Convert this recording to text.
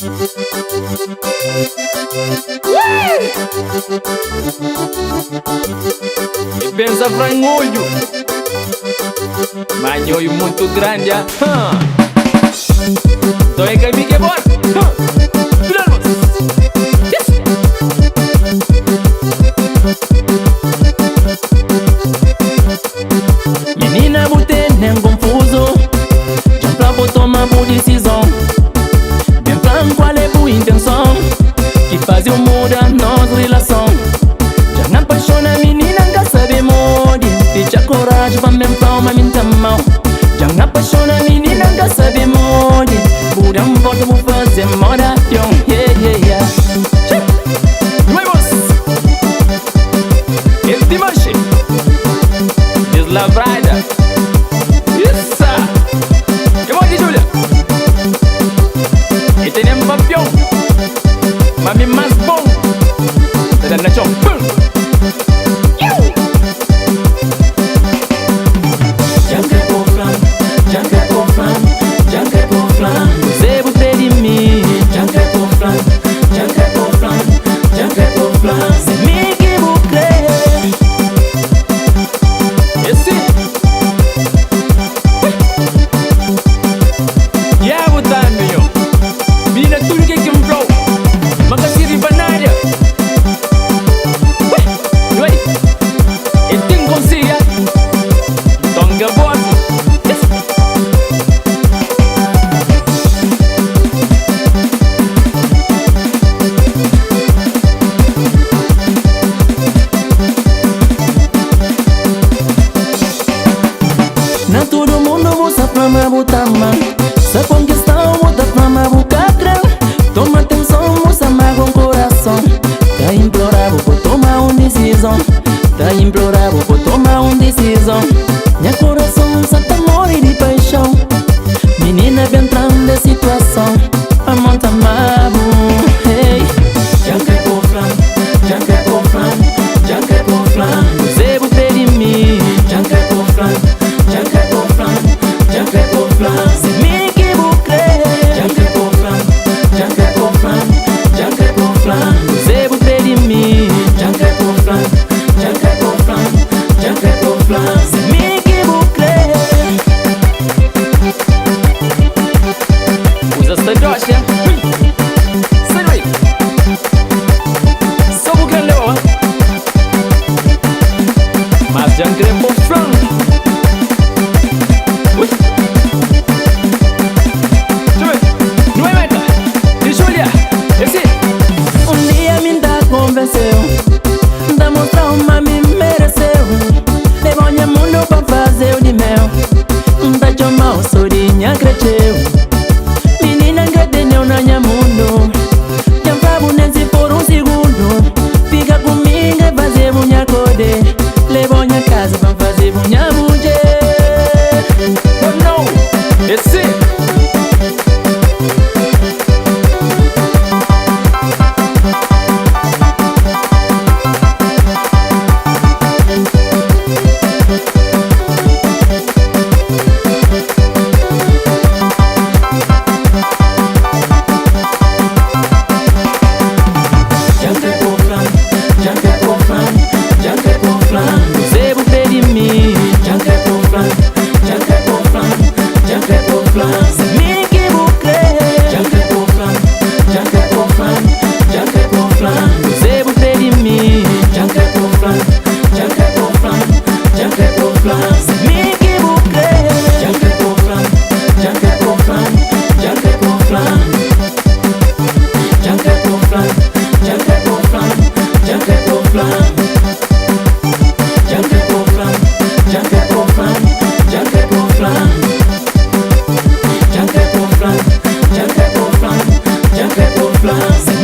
E pensa frangoio, manhoio muito grande. Tô em caminho que é bom. Menina, botei nem confuso, já pra vou tomar boa decisão. Bem plano, qual é boa intenção que faz eu mudar nossa relação. Já não apaixona, menina, nunca sabe modo. Ficha coragem, vai me palma, me mão. Já não apaixona, menina, nunca sabe modo. Por um voto vou fazer moda, yeah, yeah, yeah. Este manche deslavrada. Isso. Que bom de Julia. E tem um campeão, mami mais bom. Tá dando na chão. Não todo mundo usa pra me botar mão. Se conquistar, muda pra me buscar crão. Toma atenção, usa mais com coração. Tá implorável por tomar uma decisão. Tá implorável por tomar uma decisão. Meu coração só tá morre de paixão. Menina vem entrando de situação. A mão tá mago, hey. Já quer por flan, já quer por flan, já quer por flan. Você vai pedir mim, já quer por flan. Já quer por flan, já quer por flan. Se me equivoquei, já quer por flan, já quer por flan, já quer por flan. Você vai pedir mim, já quer por flan, já quer por flan, já quer por flan. Se me equivoquei. Usa esta Joshua. Sai daí. Só o que é leoa. Mas já quer por flan. Da mostrar uma me mereceu. Levou minha mundo pra fazer o de mel. Da chamar o sorinha cresceu. Menina engadeneu na minha mundo. Já favo nem se for um segundo. Fica comigo e fazer minha code. Levou minha casa pra fazer minha mulher. Oh não, esse. Você vai pedir mim, já quer por flan, já quer por flan, já quer por flan. Se me equivoquei, já quer por flan, já quer por flan, já quer por flan. Você vai pedir mim, já quer por flan, já quer por flan, já quer por flan. Se me equivoquei, já quer por flan, já quer por flan, já quer por flan. Já quer por flan, já quer por flan, já quer por flan. Já quer por flan, já quer por flan, já quer por flan. Já quer por flan, já quer por flan, já quer por flan.